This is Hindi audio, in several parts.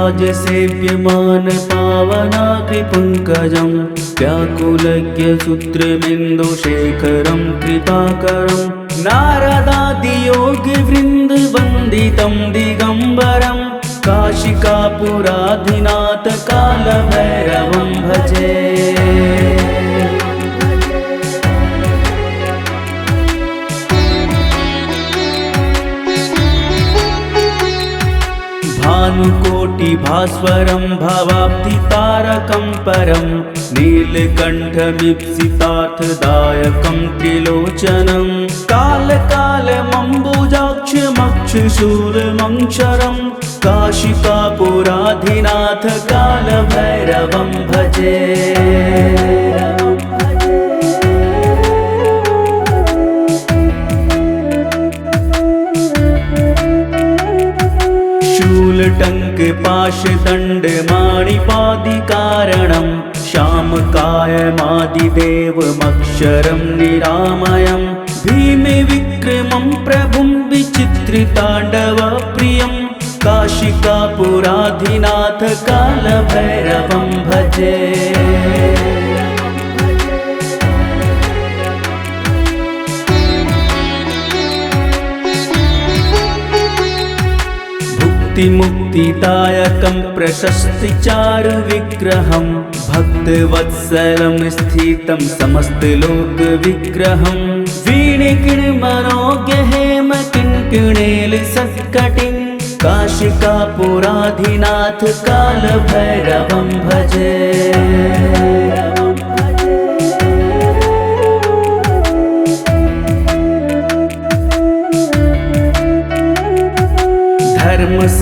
देवराजसेव्यमान पावनाग्रिपङ्कजं व्याकुलज्ञसूत्रमिन्दुशेखरं कृपाकरं नारदादियोगिवृन्दवन्दितं दिगम्बरं काशिकापुराधिनाथ कालभैरवं भजे। भानुकोटिभास्वरं भवाब्धितारकं परं नीलकण्ठमीप्सितार्थदायकं त्रिलोचनं कालकालमम्बुजाक्षमक्षशूलमक्षरं काशिकापुराधिनाथ कालभैरवं भजे। शूलटङ्कपाशदण्डमाणिपादिकारणं श्यामकायमादिदेवमक्षरं निरामयं भीमविक्रमं प्रभुं विचित्रिताण्डवप्रियं काशिकापुराधिनाथ कालभैरवं भजे। मुक्तिदायकं प्रशस्तिचारुविग्रहं भक्तवत्सलं स्थितं समस्तलोकविग्रहं वीणिकिणमनोज्ञहेमकिङ्किणेलिसत्कटिं काशिकापुराधिनाथ कालभैरवं भजे।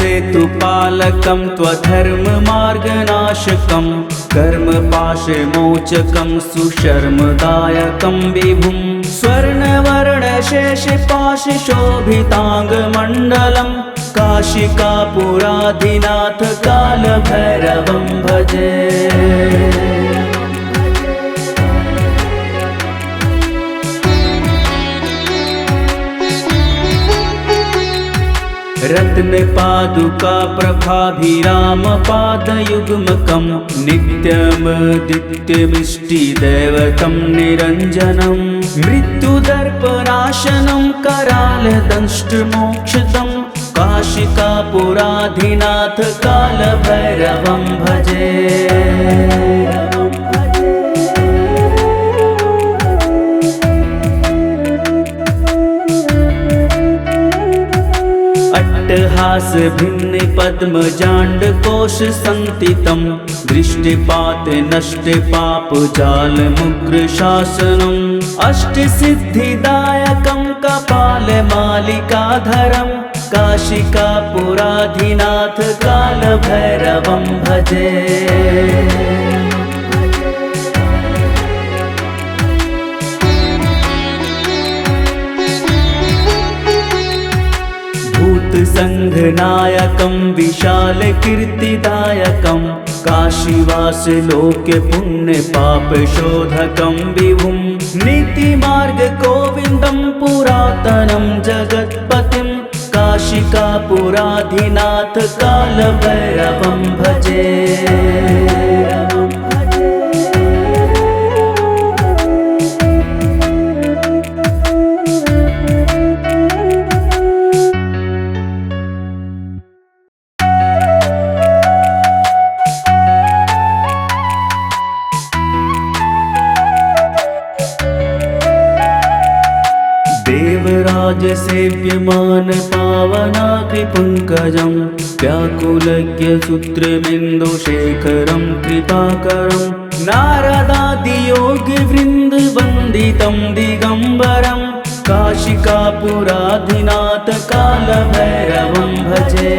धर्मसेतुपालकं त्वधर्ममार्गनाशकं कर्मपाशमोचकं सुशर्मदायकं विभुं स्वर्णवर्णशेषपाशशोभिताङ्गमण्डलं काशिकापुराधिनाथ कालभैरवं भजे। रत्नपादुकाप्रभाभिरामपादयुग्मकं नित्यमदित्यमिष्टिदैवतं निरञ्जनं मृत्युदर्पनाशनं करालदंष्ट्रमोक्षदं काशिकापुराधिनाथ कालभैरवं भजे। अट्टहासभिन्नपद्मजाण्डकोशसन्तितं दृष्टिपातनष्टपापजालमुग्रशासनम् अष्टसिद्धिदायकं कपालमालिकाधरं काशिकापुराधिनाथ कालभैरवं भजे। संघनायकं विशालकीर्तिदायकं काशीवासलोके पुण्यपापशोधकं विभुं नीतिमार्गगोविन्दं पुरातनं जगत्पतिं काशिकापुराधिनाथ कालभैरवं भजे। देवराजसेव्यमान पावनाग्रिपङ्कजं व्याकुलज्ञसूत्रमिन्दुशेखरं कृपाकरं नारदादियोगिवृन्दवन्दितं दिगम्बरं काशिकापुराधिनाथ कालभैरवं भजे।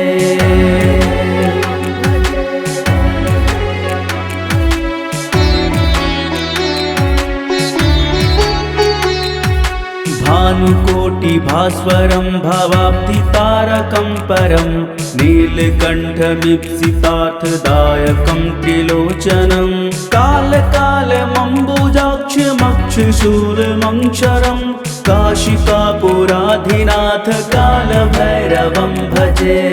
भानुकोटिभास्वरं भवाब्धितारकं परं नीलकण्ठमीप्सितार्थदायकं त्रिलोचनं कालकालमम्बुजाक्षमक्षशूलमक्षरं काशिकापुराधिनाथ कालभैरवं भजे।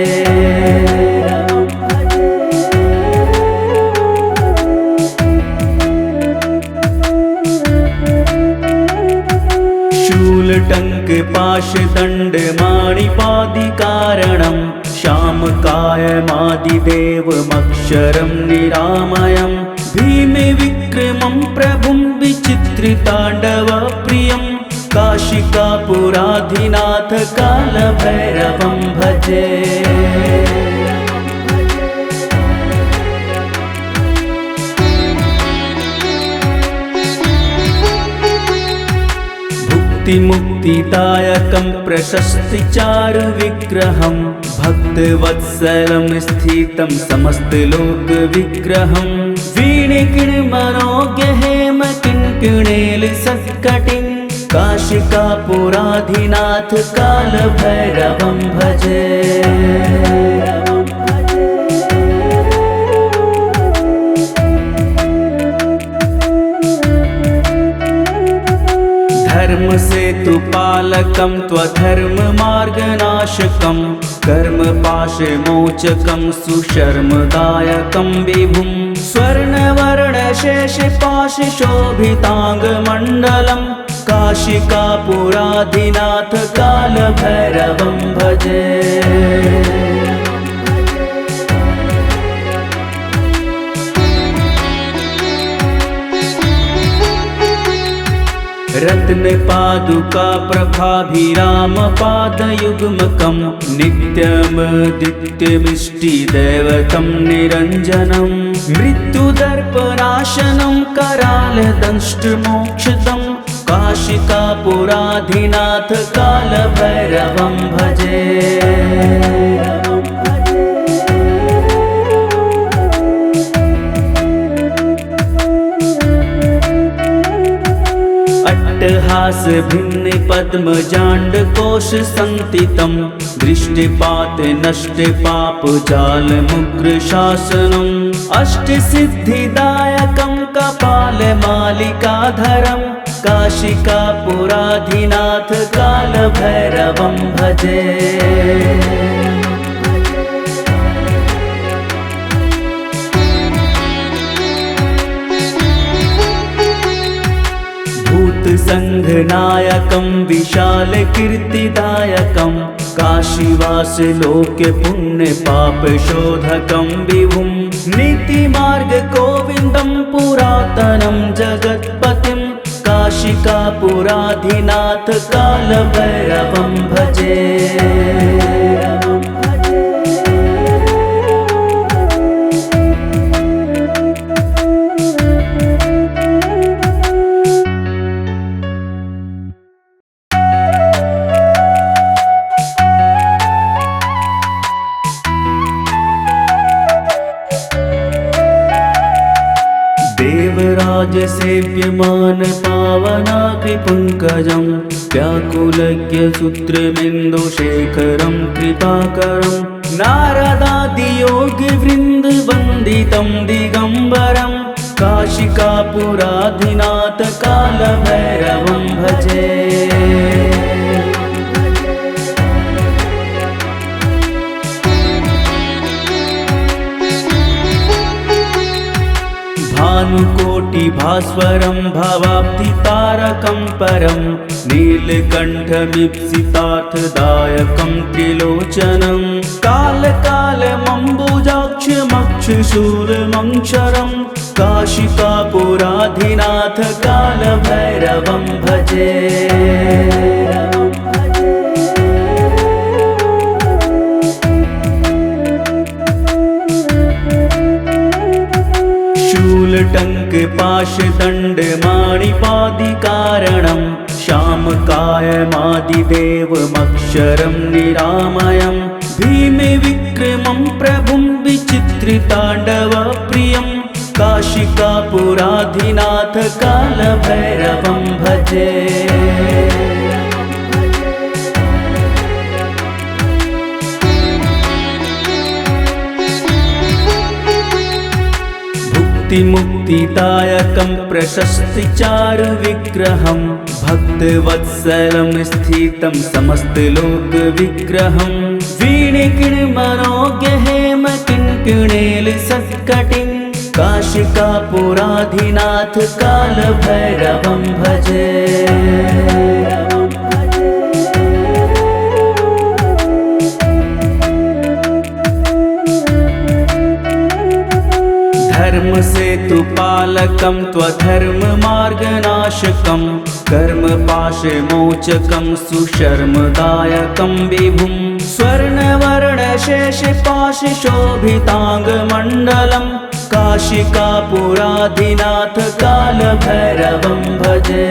टङ्कपाशदण्डमाणिपादिकारणं श्यामकायमादिदेवमक्षरं निरामयं भीमविक्रमं प्रभुं विचित्रिताण्डवप्रियं काशिकापुराधिनाथ कालभैरवं भजे। मुक्तिदायकं प्रशस्तिचारुविग्रहं भक्तवत्सलं स्थितं समस्तलोकविग्रहं वीणिकिणमनोज्ञहेमकिङ्किणेलिसत्कटिं काशिकापुराधिनाथ कालभैरवं भजे। धर्मसेतुपालकं त्वधर्ममार्गनाशकं कर्मपाशमोचकं सुशर्मदायकं विभुं स्वर्णवर्णशेषपाशशोभिताङ्गमण्डलं काशिकापुराधिनाथ कालभैरवं भजे। रत्नपादुका प्रभाभिरामपादयुग्मकं नित्यमदित्यमिष्टिदैवतं निरञ्जनं मृत्युदर्पनाशनं करालदंष्ट्रमोक्षदं काशिकापुराधिनाथ कालभैरवं भजे। अट्टहास भिन्न पद्मजाण्डकोशसन्तितं दृष्टिपात नष्ट पाप जालमुग्रशासनम् अष्टसिद्धिदायकं कपालमालिकाधरं काशिकापुराधिनाथ कालभैरवं भजे। संघनायकं विशालकीर्तिदायकं काशीवासलोके पुण्यपापशोधकं विभुं नीतिमार्गगोविन्दं पुरातनं जगत्पतिं काशिकापुराधिनाथ कालभैरवं भजे। देवराजसेव्यमान पावनाग्रिपङ्कजं व्याकुलज्ञसूत्रमिन्दुशेखरं कृपाकरं नारदादियोगिवृन्दवन्दितं दिगम्बरं काशिकापुराधिनाथ कालभैरवं भजे। भानुकोटिभास्वरं भवाब्धितारकं परं नीलकण्ठमीप्सितार्थदायकं त्रिलोचनं कालकालमम्बुजाक्षमक्षशूलमक्षरं काशिकापुराधिनाथ कालभैरवं भजे। टङ्कपाशदण्डमाणिपादिकारणं श्यामकायमादिदेवमक्षरं निरामयं भीमविक्रमं प्रभुं विचित्रिताण्डवप्रियं काशिकापुराधिनाथ कालभैरवं भजे। मुक्तिदायकं प्रशस्तिचारुविग्रहं भक्तवत्सलं स्थितं समस्तलोकविग्रहं वीणिकिणमनोज्ञहेमकिङ्किणेलिसत्कटिं काशिकापुराधिनाथ कालभैरवं भजे। धर्मसेतुपालकं त्वधर्ममार्गनाशकं कर्मपाशमोचकं सुशर्मदायकं विभुं स्वर्णवर्णशेषपाशशोभिताङ्गमण्डलं काशिकापुराधिनाथ कालभैरवं भजे।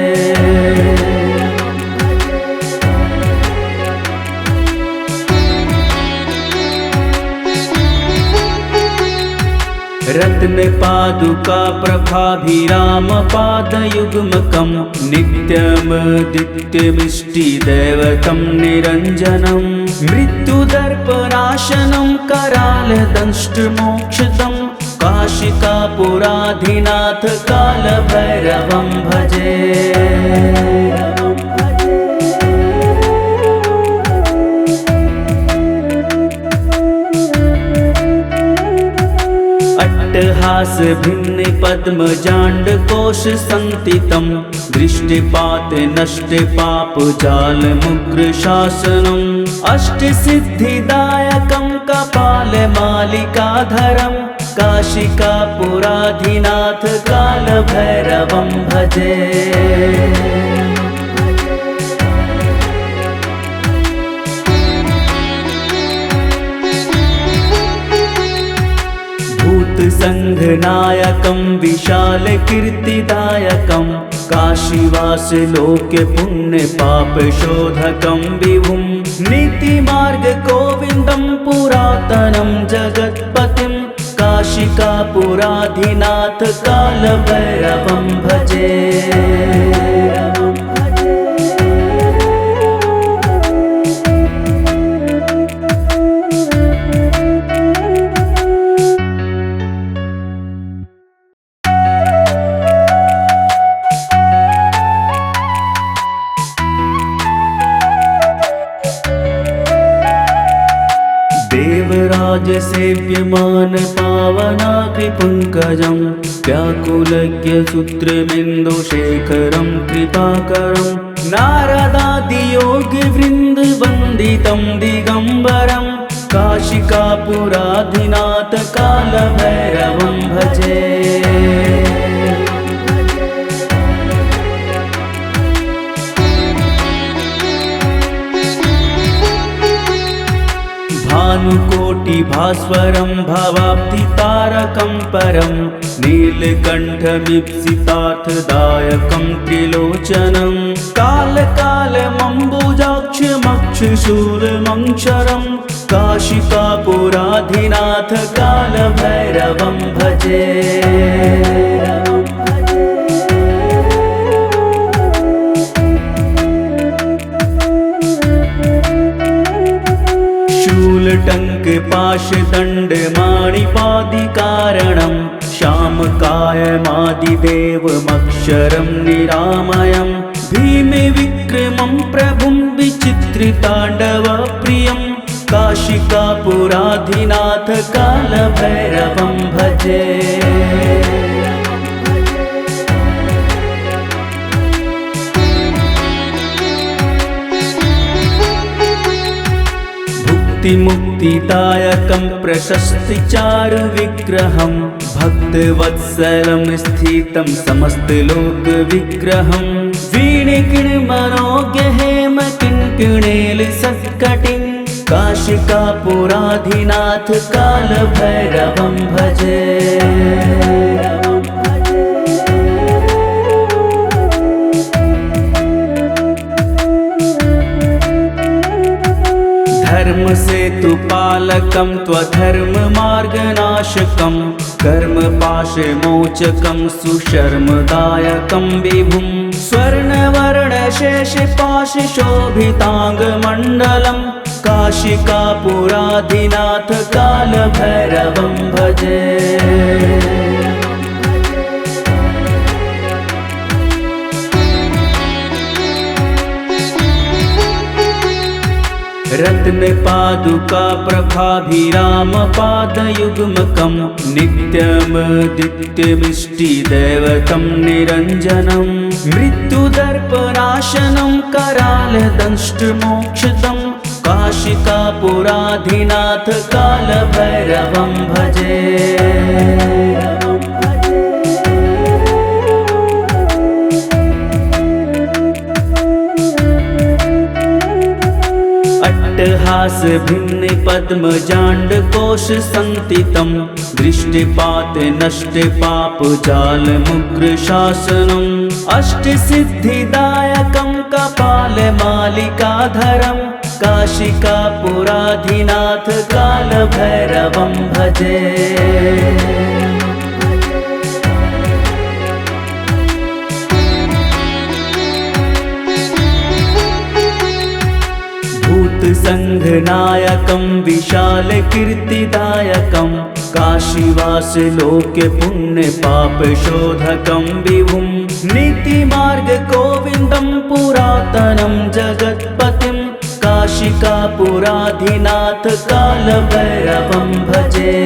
रत्नपादुका प्रभाभिरामपादयुग्मकं नित्यमदित्यमिष्टिदैवतं निरञ्जनं मृत्युदर्पनाशनं करालदंष्ट्रमोक्षदं काशिकापुराधिनाथ कालभैरवं भजे। अट्टहास भिन्न पद्मजाण्डकोश संतितं दृष्टिपात नष्ट पाप जाल मुग्र शासनम् अष्टसिद्धिदायकं कपालमालिकाधरं काशिकापुराधिनाथ कालभैरवं भजे। संघनायकं विशालकीर्तिदायकं काशीवासलोक्य पुण्यपापशोधकं विभुं नीतिमार्गगोविन्दं पुरातनं जगत्पतिं काशिकापुराधिनाथ कालभैरवं भजे। देवराजसेव्यमान पावनाग्रिपङ्कजं व्याकुलज्ञसूत्रमिन्दुशेखरं कृपाकरं नारदादियोगिवृन्दवन्दितं दिगम्बरं काशिकापुराधिनाथ कालभैरवं भजे। भानुकोटिभास्वरं भवाब्धितारकं परं नीलकण्ठमीप्सितार्थदायकं त्रिलोचनं कालकालमम्बुजाक्षमक्षशूलमक्षरं काशिकापुराधिनाथ कालभैरवं भजे। शूलटङ्कपाशदण्डमाणिपादिकारणं श्यामकायमादिदेवमक्षरं निरामयं भीमविक्रमं प्रभुं विचित्रिताण्डवप्रियं काशिकापुराधिनाथ कालभैरवं भजे। मुक्तिदायकं प्रशस्तिचारुविग्रहं भक्तवत्सलं स्थितं समस्तलोकविग्रहं वीणिकिणमनोज्ञहेमकिङ्किणेलिसत्कटिं काशिकापुराधिनाथ कालभैरवं भजे। धर्मसेतुपालकं त्वधर्ममार्गनाशकं कर्मपाशमोचकं सुशर्मदायकं विभुं स्वर्णवर्णशेषपाशशोभिताङ्गमण्डलं काशिकापुराधिनाथ कालभैरवं भजे। रत्नपादुका प्रभाभिरामपादयुग्मकं नित्यमदित्यमिष्टिदैवतं निरञ्जनं मृत्युदर्पनाशनं करालदंष्ट्रमोक्षदं काशिकापुराधिनाथ कालभैरवं भजे। भिन्ने पद्मजाण्डकोश संतितं दृष्टिपात नष्टे पाप जालमुग्र शासनम् अष्टसिद्धिदायकं कपालमालिकाधरं काशिकापुराधिनाथ कालभैरवं भजे। भूतसंघनायकं विशालकीर्तिदायकं काशीवास लोके पुण्यपापशोधकं विभुं नीतिमार्गगोविन्दं पुरातनं जगत्पतिं काशिकापुराधिनाथ कालभैरवं भजे।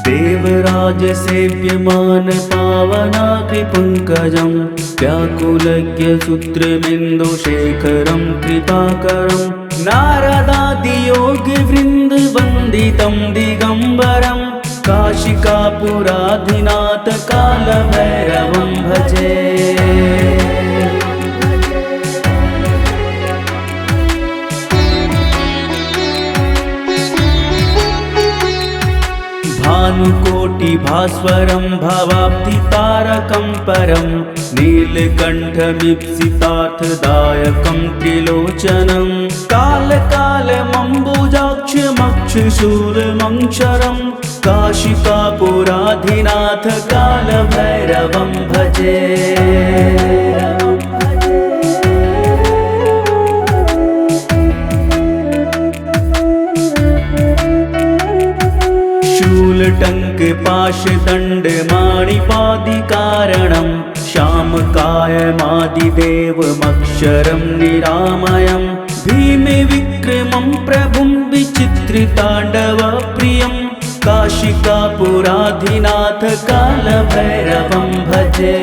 देवराज सेव्यमान पावनाग्रिपङ्कजं व्याकुलज्ञ सूत्रमिन्दुशेखरं कृपाकरं नारदादियोगिवृन्दवन्दितं दिगम्बरं काशिकापुराधिनाथ कालभैरवं भजे। भानुकोटिभास्वरं भवाब्धितारकं परं नीलकण्ठमीप्सितार्थदायकं त्रिलोचनं कालकालमम्बुजाक्षमक्षशूलमक्षरं काशिकापुराधिनाथ कालभैरवं भजे। शूलटङ्कपाशदण्डमाणिपादिकारणं श्यामकायमादिदेवमक्षरं निरामयं भीमविक्रमं प्रभुं विचित्रिताण्डवप्रियं काशिकापुराधिनाथ कालभैरवं भजे।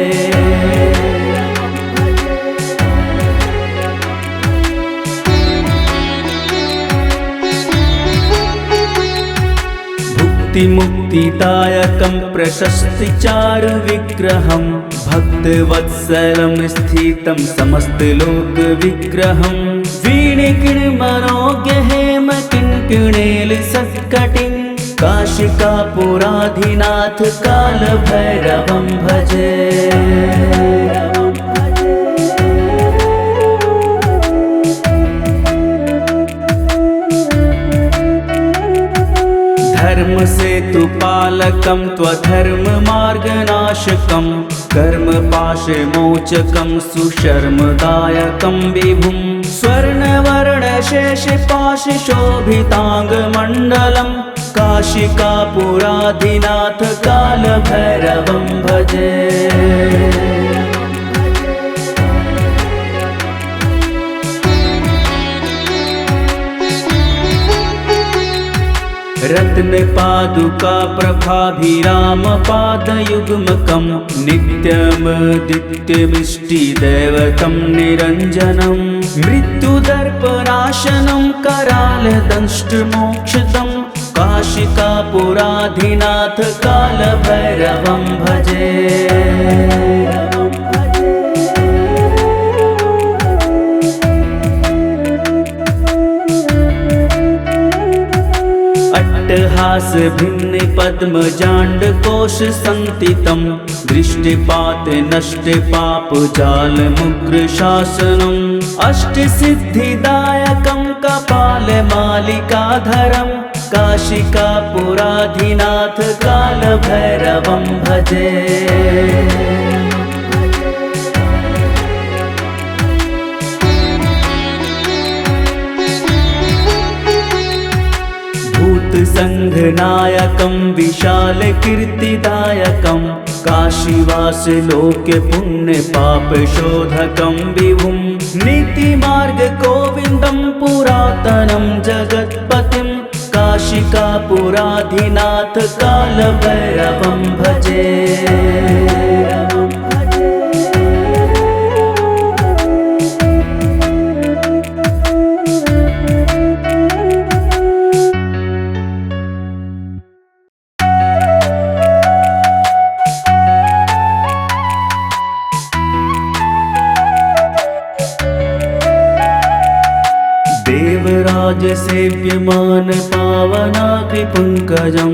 मुक्तिदायकं प्रशस्तिचारुविग्रहं भक्तवत्सलं स्थितं समस्तलोकविग्रहं वीणिकिणमनोज्ञहेमकिङ्किणेलिसत्कटिं काशिकापुराधिनाथ कालभैरवं भजे। धर्मसेतुपालकं त्वधर्ममार्गनाशकं कर्मपाशमोचकं सुशर्मदायकं विभुं स्वर्णवर्णशेषपाशशोभिताङ्गमण्डलं काशिकापुराधिनाथ कालभैरवं भजे। रत्नपादुका प्रभाभिरामपादयुग्मकं नित्यमदित्यमिष्टिदैवतं निरञ्जनं मृत्युदर्पनाशनं करालदंष्टमोक्षदं काशिकापुराधिनाथ कालभैरवं भजे। भिन्ने पद्मजाण्डकोश संतितं दृष्टिपात नष्टे पाप जालमुग्र शासनम् अष्टसिद्धिदायकं कपालमालिकाधरं काशिकापुराधिनाथ कालभैरवं भजे। संघनायकं विशालकीर्तिदायकं काशीवास लोके पुण्यपापशोधकं विभुं नीतिमार्गगोविन्दं पुरातनं जगत्पतिं काशिकापुराधिनाथ कालभैरवं भजे। देवराजसेव्यमान पावनाग्रिपङ्कजं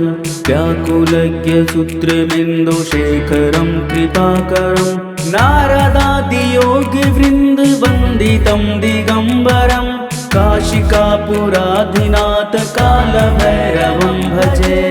व्याकुलज्ञसूत्रमिन्दुशेखरं कृपाकरं नारदादियोगिवृन्दवन्दितं दिगम्बरं काशिकापुराधिनाथ कालभैरवं भजे।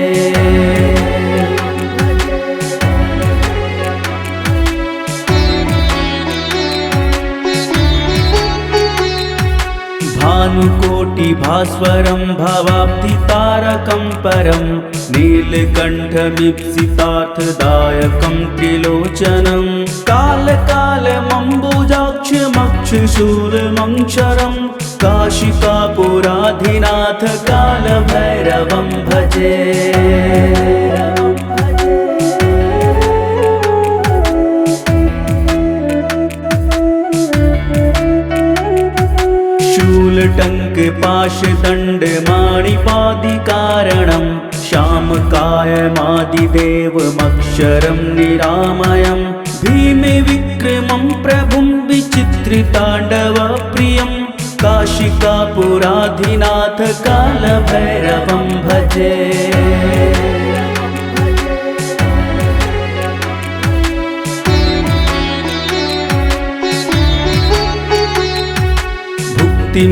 भानुकोटिभास्वरं भवाब्धितारकं परं नीलकण्ठमीप्सितार्थदायकं त्रिलोचनं कालकालमम्बुजाक्षमक्षशूलमक्षरं काशिकापुराधिनाथ कालभैरवं भजे। शूलटङ्कपाशदण्डमाणिपादिकारणं श्यामकायमादिदेवमक्षरं निरामयं भीमविक्रमं प्रभुं विचित्रिताण्डवप्रियं काशिकापुराधिनाथ कालभैरवं भजे।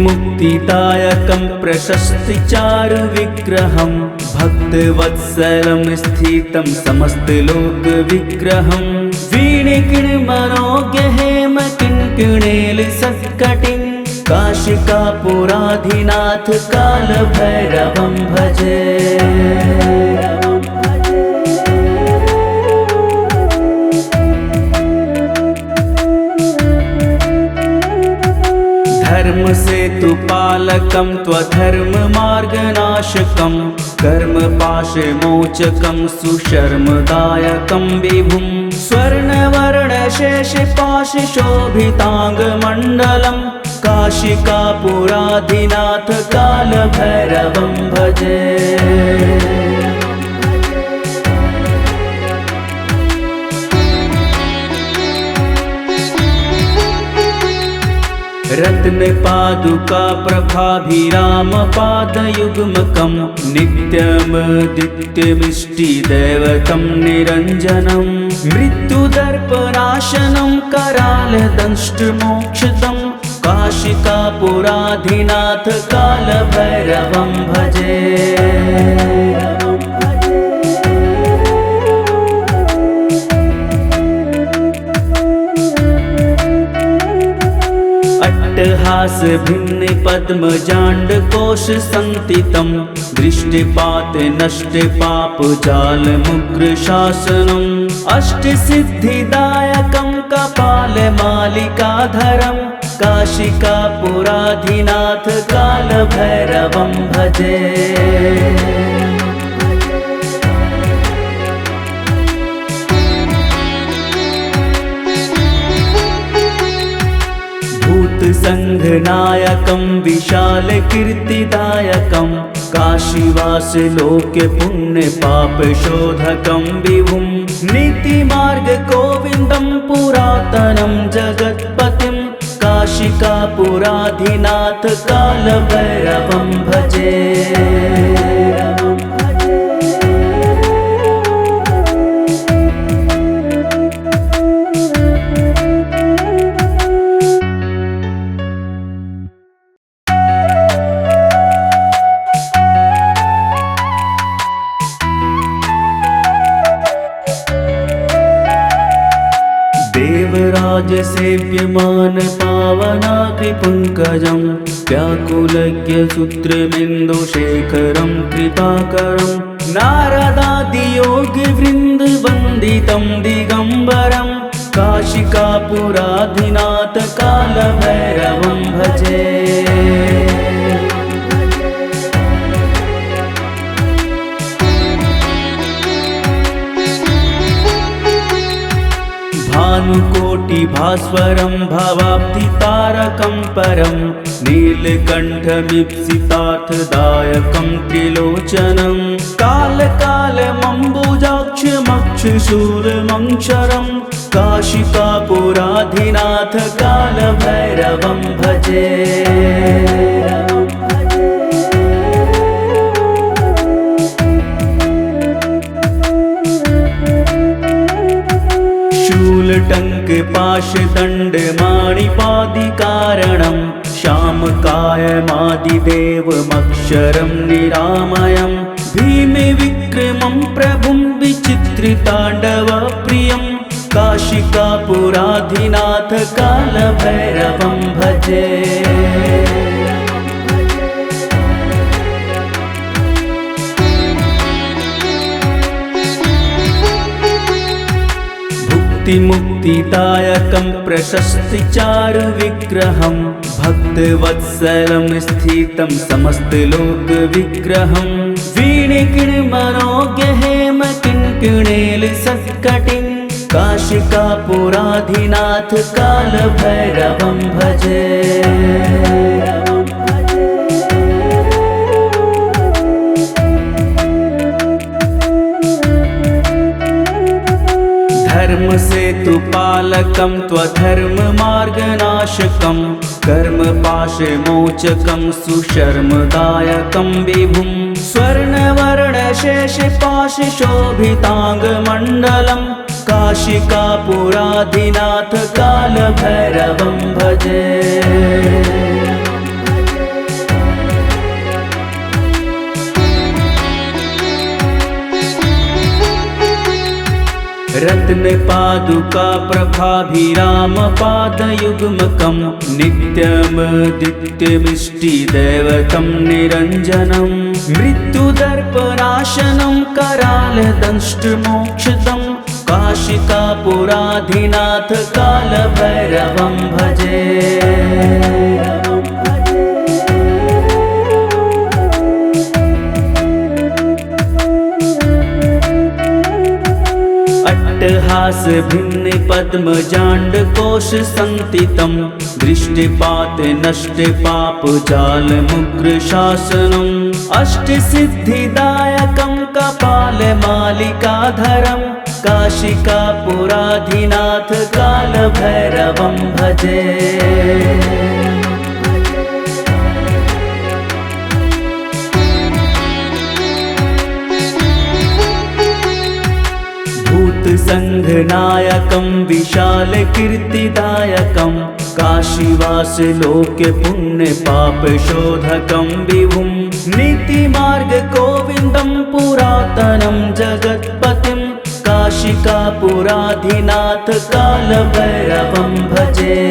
मुक्तिदायकं प्रशस्तिचारुविग्रहं भक्तवत्सलं स्थितं समस्तलोकविग्रहं वीणिकिणमनोज्ञहेमकिङ्किणेलिसत्कटिं काशिकापुराधिनाथ कालभैरवं भजे। धर्मसेतुपालकं त्वधर्ममार्गनाशकं कर्मपाशमोचकं सुशर्मदायकं विभुं स्वर्णवर्णशेषपाशशोभिताङ्गमण्डलं काशिकापुराधिनाथ कालभैरवं भजे। रत्नपादुका प्रभाभिरामपादयुग्मकं नित्यमदित्यमिष्टिदैवतं निरञ्जनं मृत्युदर्पनाशनं करालदंष्टमोक्षदं काशिकापुराधिनाथ कालभैरवं भजे। अट्टहास भिन्न पद्मजाण्डकोश संतितं दृष्टिपात नष्ट पाप जाल मुग्र शासनम् अष्टसिद्धिदायकं कपालमालिकाधरं काशिकापुराधिनाथ कालभैरवं भजे। संघनायकं विशालकीर्तिदायकं काशीवासलोके पुण्यपापशोधकं विभुं नीतिमार्गगोविन्दं पुरातनं जगत्पतिं काशिकापुराधिनाथ कालभैरवं भजे। देवराजसेव्यमान पावनाग्रिपङ्कजं व्याकुलज्ञसूत्रमिन्दुशेखरं कृपाकरं नारदादियोगिवृन्दवन्दितं दिगम्बरं काशिकापुराधिनाथ कालभैरवं भजे। भानुकोटिभास्वरं भवाब्धितारकं परं नीलकण्ठमीप्सितार्थदायकं त्रिलोचनं कालकालमम्बुजाक्षमक्षशूलमक्षरं काशिकापुराधिनाथ कालभैरवं भजे। पाशदण्डमाणिपादिकारणं श्यामकायमादिदेवमक्षरं निरामयं भीमविक्रमं प्रभुं विचित्रिताण्डवप्रियं काशिकापुराधिनाथ कालभैरवं भजे। मुक्तिदायकं प्रशस्तिचारुविग्रहं भक्तवत्सलं स्थितं समस्तलोकविग्रहं वीणिकिणमनोज्ञहेमकिङ्किणेलिसत्कटिं काशिकापुराधिनाथ कालभैरवं भजे। धर्मसेतुपालकं त्वधर्ममार्गनाशकं कर्मपाशमोचकं सुशर्मदायकं विभुं स्वर्णवर्णशेषपाशशोभिताङ्गमण्डलं काशिकापुराधिनाथ कालभैरवं भजे। रत्नपादुका प्रभाभिरामपादयुग्मकं नित्यमदित्यमिष्टिदैवतं निरञ्जनं मृत्युदर्पनाशनं करालदंष्ट्रमोक्षदं काशिकापुराधिनाथ कालभैरवं भजे। अट्टहास भिन्न पद्मजाण्डकोश संतितं दृष्टिपात नष्ट पाप जालमुग्रशासनम् अष्टसिद्धिदायकं कपालमालिकाधरं काशिकापुराधिनाथ कालभैरवं भजे। संघनायकं विशालकीर्तिदायकं काशीवासलोके पुण्यपापशोधकं विभुं नीतिमार्गगोविन्दं पुरातनं जगत्पतिं काशिकापुराधिनाथ कालभैरवं भजे।